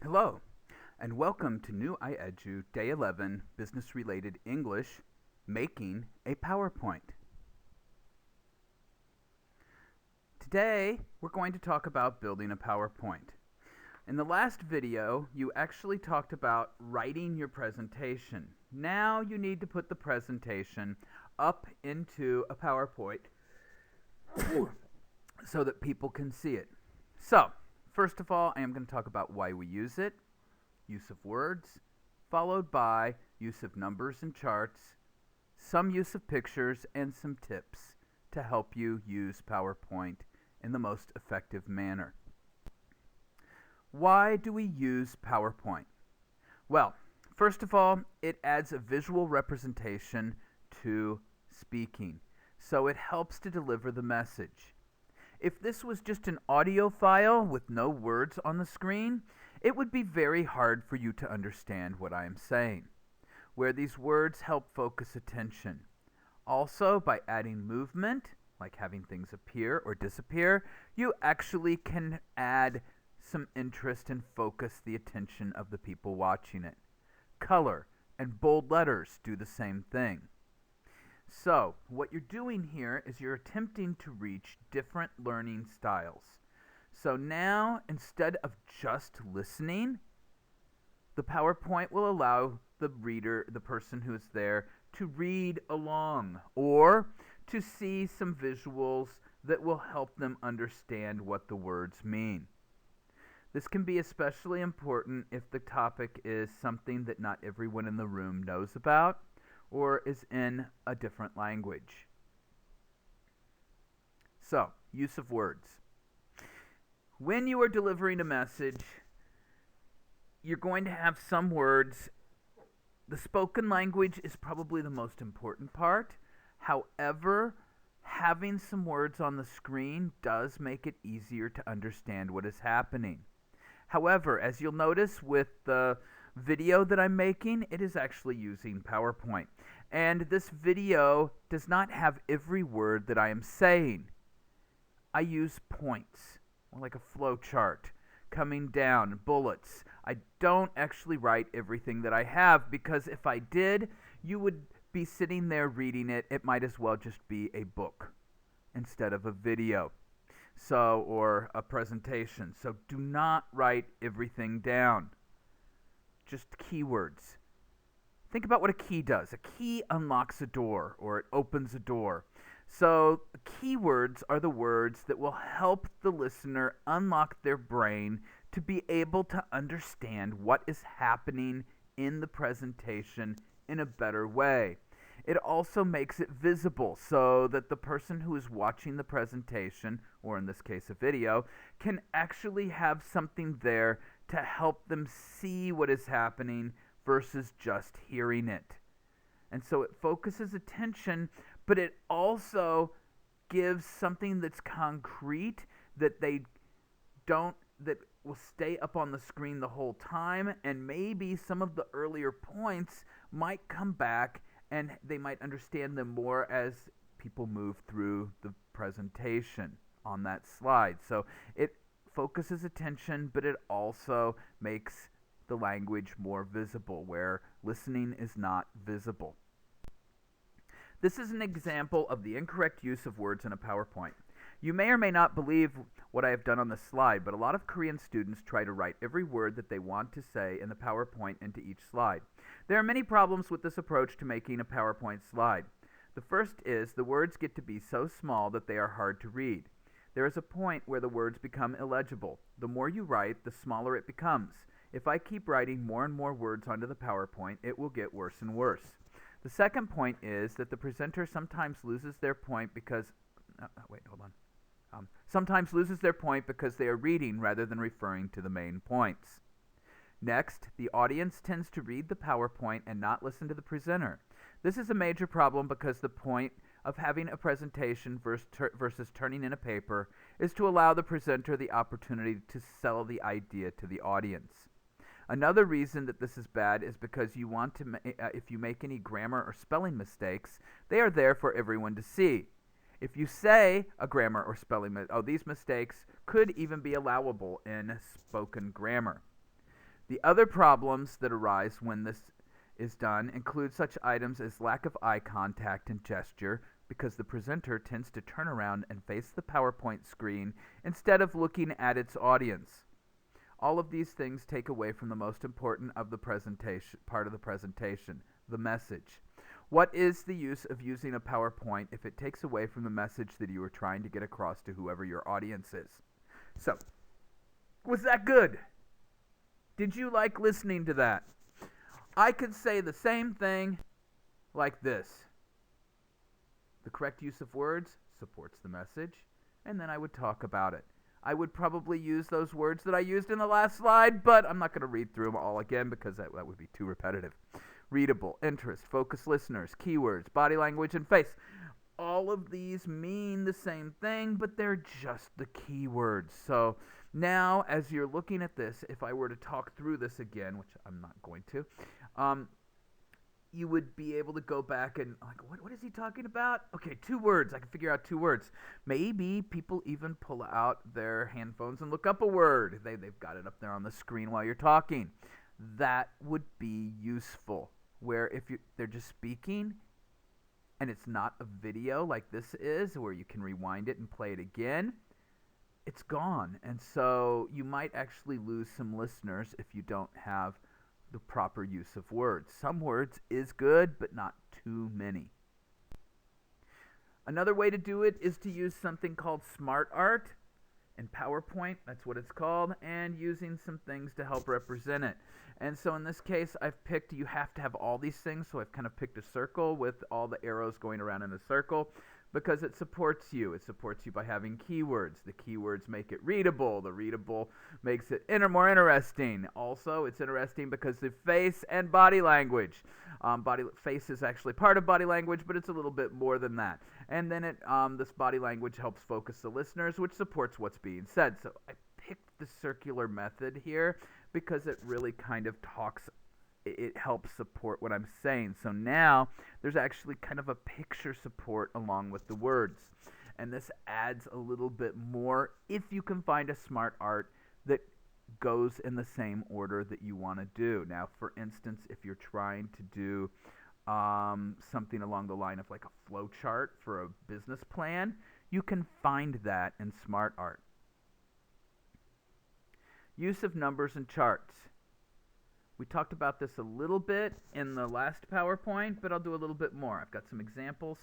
Hello, and welcome to new IEDU Day 11 Business Related English Making a PowerPoint. Today, we're going to talk about building a PowerPoint. In the last video, you actually talked about writing your presentation. Now you need to put the presentation up into a PowerPoint so that people can see it. So, first of all, I am going to talk about why we use it, use of words, followed by use of numbers and charts, some use of pictures, and some tips to help you use PowerPoint in the most effective manner. Why do we use PowerPoint? Well, first of all, it adds a visual representation to speaking, so it helps to deliver the message. If this was just an audio file with no words on the screen, it would be very hard for you to understand what I am saying, where these words help focus attention. Also, by adding movement, like having things appear or disappear, you actually can add some interest and focus the attention of the people watching it. Color and bold letters do the same thing. So, what you're doing here is you're attempting to reach different learning styles. So now, instead of just listening, the PowerPoint will allow the reader, the person who is there, to read along or to see some visuals that will help them understand what the words mean. This can be especially important if the topic is something that not everyone in the room knows about or is in a different language. So, use of words. When you are delivering a message, you're going to have some words. The spoken language is probably the most important part. However, having some words on the screen does make it easier to understand what is happening. However, as you'll notice with the video that I'm making, it is actually using PowerPoint. And this video does not have every word that I am saying. I use points, or like a flow chart, coming down, bullets. I don't actually write everything that I have, because if I did, you would be sitting there reading it. It might as well just be a book instead of a video. So, or a presentation. So do not write everything down. Just keywords. Think about what a key does. A key unlocks a door, or it opens a door. So keywords are the words that will help the listener unlock their brain to be able to understand what is happening in the presentation in a better way. It also makes it visible so that the person who is watching the presentation, or in this case a video, can actually have something there to help them see what is happening versus just hearing it. And so it focuses attention, but it also gives something that's concrete that that will stay up on the screen the whole time, and maybe some of the earlier points might come back and they might understand them more as people move through the presentation on that slide. So it focuses attention, but it also makes the language more visible, where listening is not visible. This is an example of the incorrect use of words in a PowerPoint. You may or may not believe what I have done on this slide, but a lot of Korean students try to write every word that they want to say in the PowerPoint into each slide. There are many problems with this approach to making a PowerPoint slide. The first is the words get to be so small that they are hard to read. There is a point where the words become illegible. The more you write, the smaller it becomes. If I keep writing more and more words onto the PowerPoint, it will get worse and worse. The second point is that the presenter sometimes loses their point because they are reading rather than referring to the main points. Next, the audience tends to read the PowerPoint and not listen to the presenter. This is a major problem because the point of having a presentation versus turning in a paper is to allow the presenter the opportunity to sell the idea to the audience. Another reason that this is bad is because you want to, if you make any grammar or spelling mistakes, they are there for everyone to see. If you say a grammar or spelling these mistakes could even be allowable in spoken grammar. The other problems that arise when this is done include such items as lack of eye contact and gesture, because the presenter tends to turn around and face the PowerPoint screen instead of looking at its audience. All of these things take away from the most important of the presentation, part of the presentation, the message. What is the use of using a PowerPoint if it takes away from the message that you are trying to get across to whoever your audience is? So, was that good? Did you like listening to that? I could say the same thing like this. The correct use of words supports the message, and then I would talk about it. I would probably use those words that I used in the last slide, but I'm not going to read through them all again because that would be too repetitive. Readable, interest, focused listeners, keywords, body language, and face. All of these mean the same thing, but they're just the keywords. So now, as you're looking at this, if I were to talk through this again, which I'm not going to, you would be able to go back and, like, what is he talking about? Okay, 2 words. I can figure out 2 words. Maybe people even pull out their handphones and look up a word. They've got it up there on the screen while you're talking. That would be useful, where if they're just speaking and it's not a video like this is, where you can rewind it and play it again, it's gone. And so you might actually lose some listeners if you don't have the proper use of words. Some words is good, but not too many. Another way to do it is to use something called Smart Art in PowerPoint. That's what it's called, and using some things to help represent it. And so in this case, I've picked, you have to have all these things, so I've kind of picked a circle with all the arrows going around in a circle, because it supports you. It supports you by having keywords. The keywords make it readable. The readable makes it more interesting. Also, it's interesting because of face and body language. Face is actually part of body language, but it's a little bit more than that. And then this body language helps focus the listeners, which supports what's being said. So I picked the circular method here because it really kind of it helps support what I'm saying. So now there's actually kind of a picture support along with the words. And this adds a little bit more if you can find a Smart Art that goes in the same order that you want to do. Now, for instance, if you're trying to do something along the line of like a flow chart for a business plan, you can find that in Smart Art. Use of numbers and charts. We talked about this a little bit in the last PowerPoint, but I'll do a little bit more. I've got some examples.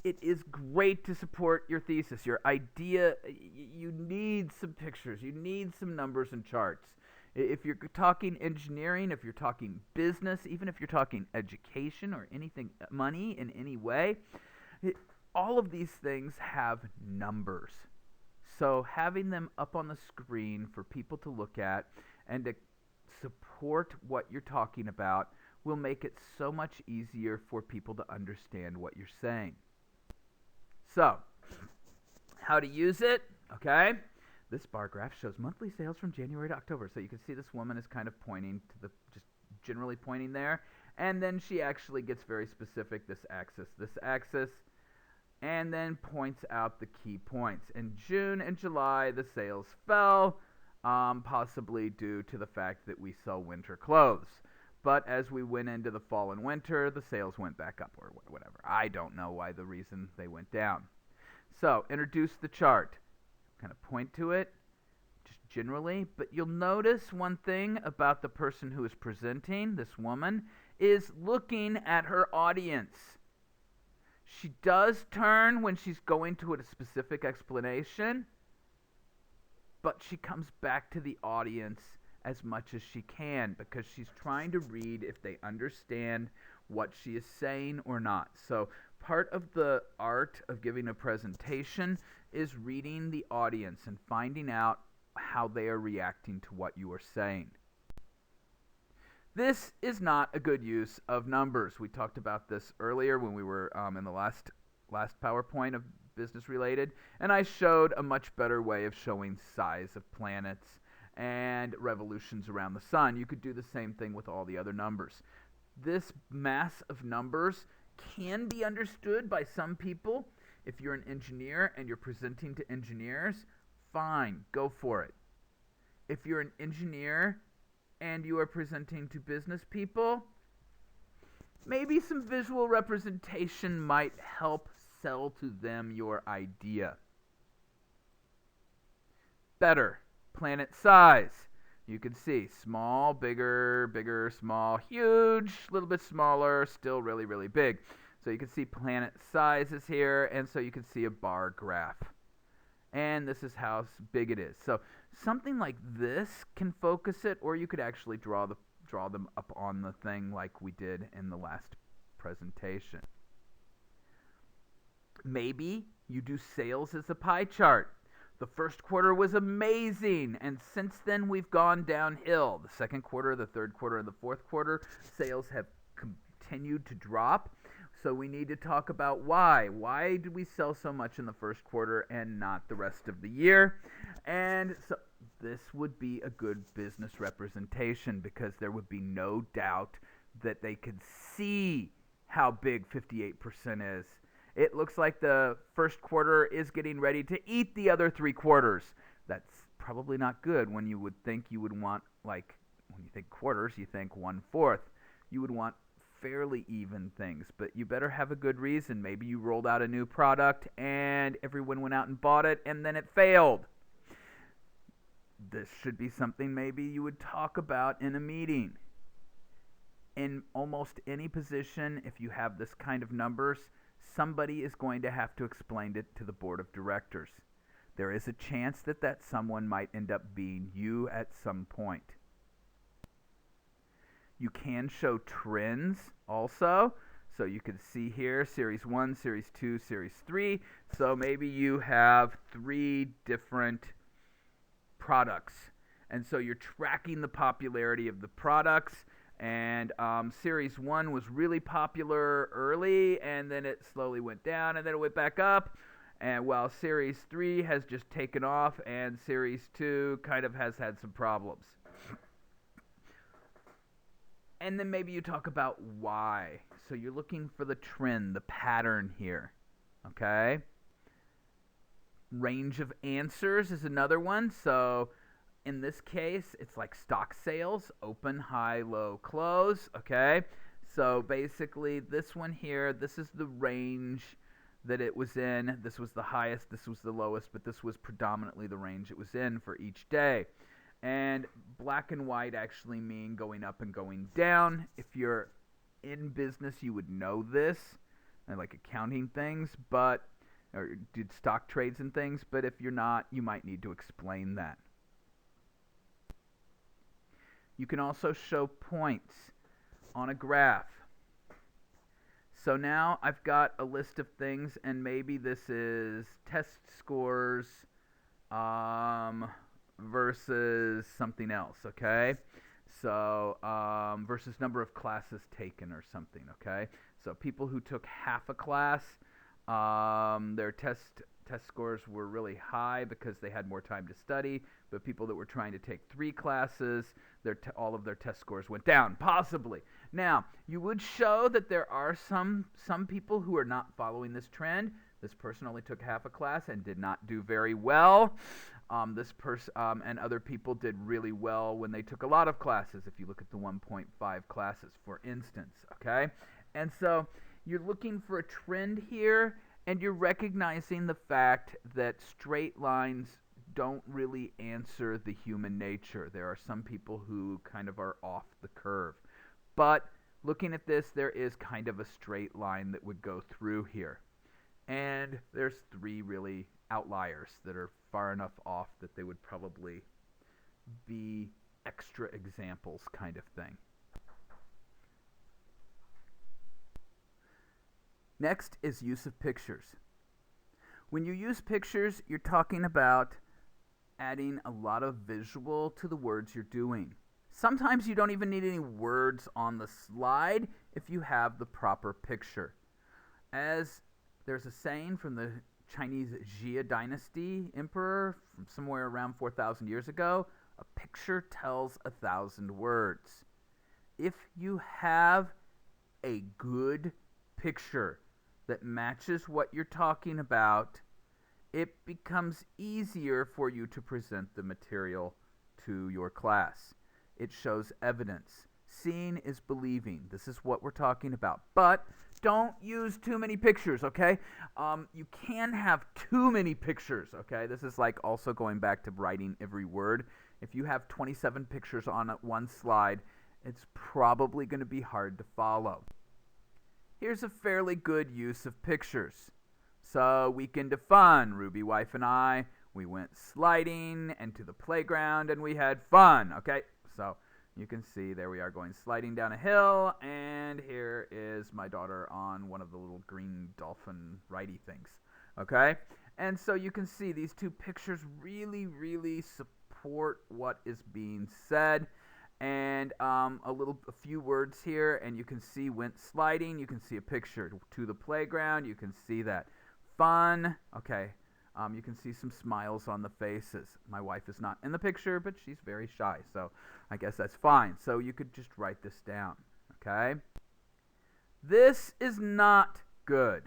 It is great to support your thesis, your idea. You need some pictures. You need some numbers and charts. If you're talking engineering, if you're talking business, even if you're talking education or anything, money in any way, all of these things have numbers. So having them up on the screen for people to look at and to support what you're talking about will make it so much easier for people to understand what you're saying. So, how to use it? Okay. This bar graph shows monthly sales from January to October. So you can see this woman is kind of pointing to just generally pointing there. And then she actually gets very specific, this axis, and then points out the key points. In June and July, the sales fell, possibly due to the fact that we sell winter clothes. But as we went into the fall and winter, the sales went back up or whatever. I don't know why the reason they went down. So, introduce the chart. Kind of point to it, just generally. But you'll notice one thing about the person who is presenting, this woman, is looking at her audience. She does turn when she's going to a specific explanation, but she comes back to the audience as much as she can because she's trying to read if they understand what she is saying or not. So part of the art of giving a presentation is reading the audience and finding out how they are reacting to what you are saying. This is not a good use of numbers. We talked about this earlier when we were in the last PowerPoint of business related, and I showed a much better way of showing size of planets and revolutions around the sun. You could do the same thing with all the other numbers. This mass of numbers can be understood by some people. If you're an engineer and you're presenting to engineers, fine, go for it. If you're an engineer and you are presenting to business people, maybe some visual representation might help sell to them your idea. Better, planet size. You can see small, bigger, bigger, small, huge, a little bit smaller, still really, really big. So you can see planet sizes here, and so you can see a bar graph. And this is how big it is. So something like this can focus it, or you could actually draw them up on the thing like we did in the last presentation. Maybe you do sales as a pie chart. The first quarter was amazing, and since then we've gone downhill. The second quarter, the third quarter, and the fourth quarter, sales have continued to drop. So we need to talk about why. Why did we sell so much in the first quarter and not the rest of the year? And so this would be a good business representation because there would be no doubt that they could see how big 58% is. It looks like the first quarter is getting ready to eat the other 3 quarters. That's probably not good when you would think you would want, like, when you think quarters, you think 1/4. You would want fairly even things, but you better have a good reason. Maybe you rolled out a new product and everyone went out and bought it and then it failed. This should be something maybe you would talk about in a meeting. In almost any position, if you have this kind of numbers, somebody is going to have to explain it to the board of directors. There is a chance that that someone might end up being you at some point. You can show trends also. So you can see here, Series 1, Series 2, Series 3. So maybe you have 3 different products. And so you're tracking the popularity of the products. And Series 1 was really popular early, and then it slowly went down, and then it went back up. And while Series 3 has just taken off, and Series 2 kind of has had some problems. And then maybe you talk about why. So you're looking for the trend, the pattern here. Okay? Range of answers is another one. So in this case, it's like stock sales, open, high, low, close. Okay? So basically this one here, this is the range that it was in. This was the highest, this was the lowest, but this was predominantly the range it was in for each day. And black and white actually mean going up and going down. If you're in business, you would know this, like accounting things, or did stock trades and things. But if you're not, you might need to explain that. You can also show points on a graph. So now I've got a list of things, and maybe this is test scores, versus something else, okay? So, versus number of classes taken or something, okay? So people who took half a class, their test scores were really high because they had more time to study, but people that were trying to take 3 classes, all of their test scores went down, possibly. Now, you would show that there are some people who are not following this trend. This person only took half a class and did not do very well. This person and other people did really well when they took a lot of classes, if you look at the 1.5 classes, for instance, okay? And so you're looking for a trend here, and you're recognizing the fact that straight lines don't really answer the human nature. There are some people who kind of are off the curve. But looking at this, there is kind of a straight line that would go through here. And there's 3 really outliers that are far enough off that they would probably be extra examples kind of thing. Next is use of pictures. When you use pictures, you're talking about adding a lot of visual to the words you're doing. Sometimes you don't even need any words on the slide if you have the proper picture. As there's a saying from the Chinese Jia dynasty emperor from somewhere around 4,000 years ago, a picture tells 1,000 words. If you have a good picture that matches what you're talking about, it becomes easier for you to present the material to your class. It shows evidence. Seeing is believing. This is what we're talking about. But don't use too many pictures, okay? You can have too many pictures, okay? This is like also going back to writing every word. If you have 27 pictures on one slide, it's probably going to be hard to follow. Here's a fairly good use of pictures. So, weekend of fun. Ruby wife and I, we went sliding and to the playground and we had fun, okay? So, you can see there we are going sliding down a hill, and here is my daughter on one of the little green dolphin ridey things, okay? And so you can see these two pictures really, really support what is being said. And a few words here, and you can see went sliding. You can see a picture to the playground. You can see that fun. Okay, you can see some smiles on the faces. My wife is not in the picture, but she's very shy, so I guess that's fine. So you could just write this down. Okay, this is not good.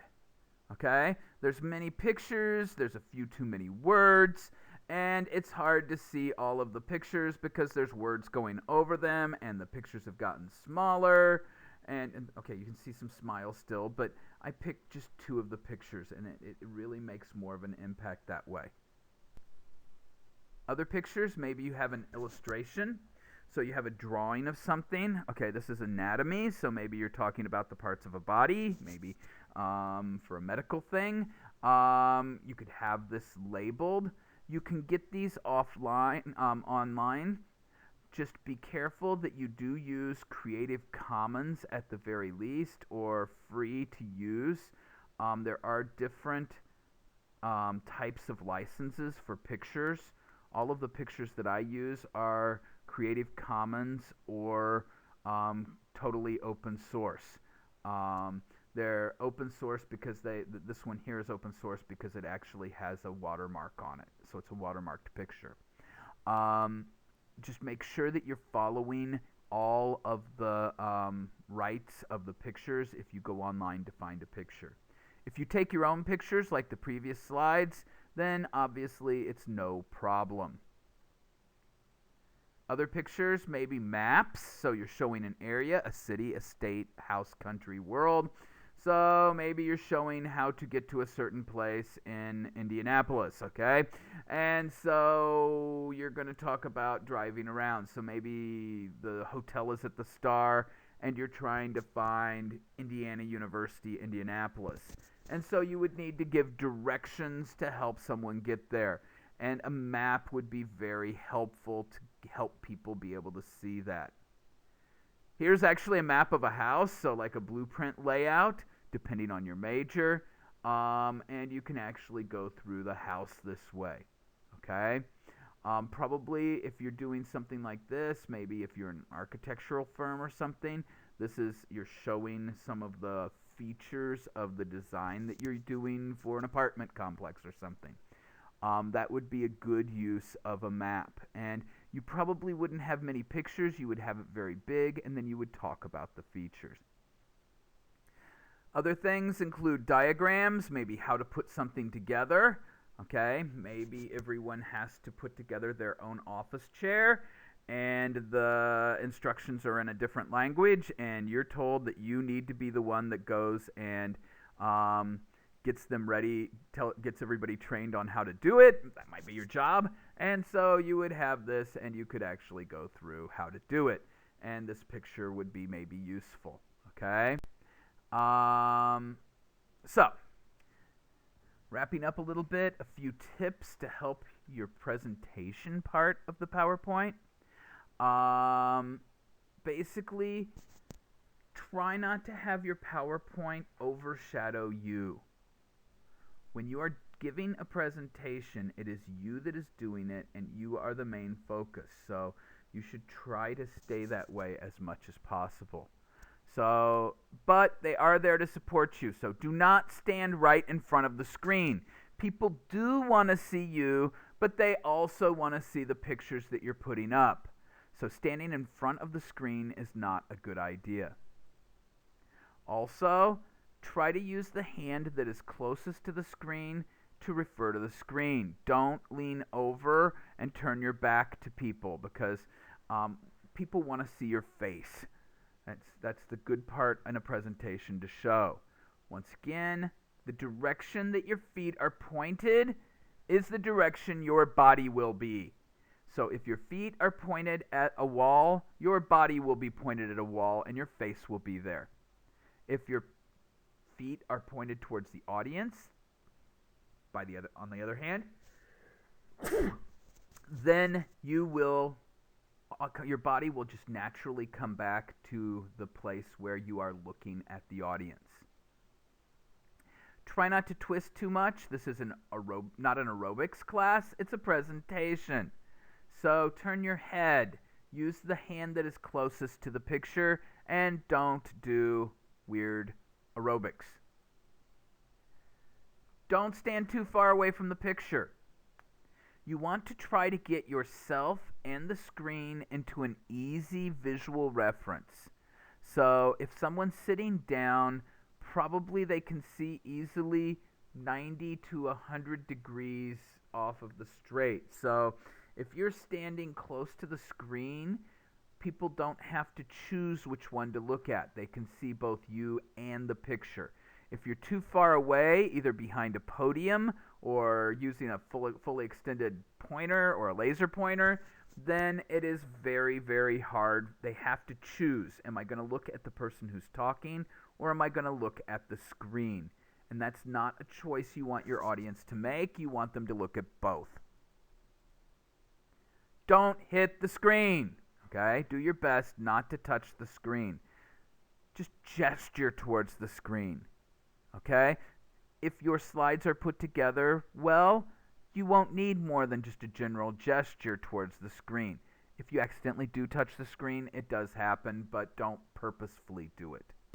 Okay, there's many pictures. There's a few too many words. And it's hard to see all of the pictures because there's words going over them, and the pictures have gotten smaller. And okay, you can see some smiles still, but I picked just two of the pictures, and it really makes more of an impact that way. Other pictures, maybe you have an illustration. So you have a drawing of something. Okay, this is anatomy, so maybe you're talking about the parts of a body, maybe for a medical thing. You could have this labeled. You can get these offline, online. Just be careful that you do use Creative Commons at the very least, or free to use. There are different types of licenses for pictures. All of the pictures that I use are Creative Commons or totally open source. They're open source because this one here is open source because it actually has a watermark on it. So it's a watermarked picture. Just make sure that you're following all of the rights of the pictures if you go online to find a picture. If you take your own pictures like the previous slides, then obviously it's no problem. Other pictures, maybe maps. So you're showing an area, a city, a state, house, country, world. So maybe you're showing how to get to a certain place in Indianapolis, okay? And so you're going to talk about driving around. So maybe the hotel is at the Star, and you're trying to find Indiana University, Indianapolis. And so you would need to give directions to help someone get there. And a map would be very helpful to help people be able to see that. Here's actually a map of a house, so like a blueprint layout, depending on your major. And you can actually go through the house this way, okay? Probably if you're doing something like this, maybe if you're an architectural firm or something, you're showing some of the features of the design that you're doing for an apartment complex or something. That would be a good use of a map. And you probably wouldn't have many pictures. You would have it very big, and then you would talk about the features. Other things include diagrams, maybe how to put something together. Okay, maybe everyone has to put together their own office chair, and the instructions are in a different language, and you're told that you need to be the one that goes and gets them ready, gets everybody trained on how to do it. That might be your job. And so you would have this, and you could actually go through how to do it. And this picture would be maybe useful. Okay? So, wrapping up a little bit, a few tips to help your presentation part of the PowerPoint. Basically, try not to have your PowerPoint overshadow you. When you are giving a presentation, it is you that is doing it, and you are the main focus. So you should try to stay that way as much as possible. So, but they are there to support you. So do not stand right in front of the screen. People do want to see you, but they also want to see the pictures that you're putting up. So standing in front of the screen is not a good idea. Also, try to use the hand that is closest to the screen to refer to the screen. Don't lean over and turn your back to people, because people want to see your face. That's the good part in a presentation to show. Once again, the direction that your feet are pointed is the direction your body will be. So if your feet are pointed at a wall, your body will be pointed at a wall and your face will be there. If your feet are pointed towards the audience, on the other hand, then your body will just naturally come back to the place where you are looking at the audience. Try not to twist too much. This is not an aerobics class, it's a presentation. So turn your head, use the hand that is closest to the picture, and don't do weird aerobics. Don't stand too far away from the picture. You want to try to get yourself and the screen into an easy visual reference. So if someone's sitting down, probably they can see easily 90 to 100 degrees off of the straight. So if you're standing close to the screen, people don't have to choose which one to look at. They can see both you and the picture. If you're too far away, either behind a podium or using a fully extended pointer or a laser pointer, then it is very, very hard. They have to choose. Am I going to look at the person who's talking, or am I going to look at the screen? And that's not a choice you want your audience to make. You want them to look at both. Don't hit the screen, okay? Do your best not to touch the screen. Just gesture towards the screen, okay? If your slides are put together well, you won't need more than just a general gesture towards the screen. If you accidentally do touch the screen, it does happen, but don't purposefully do it.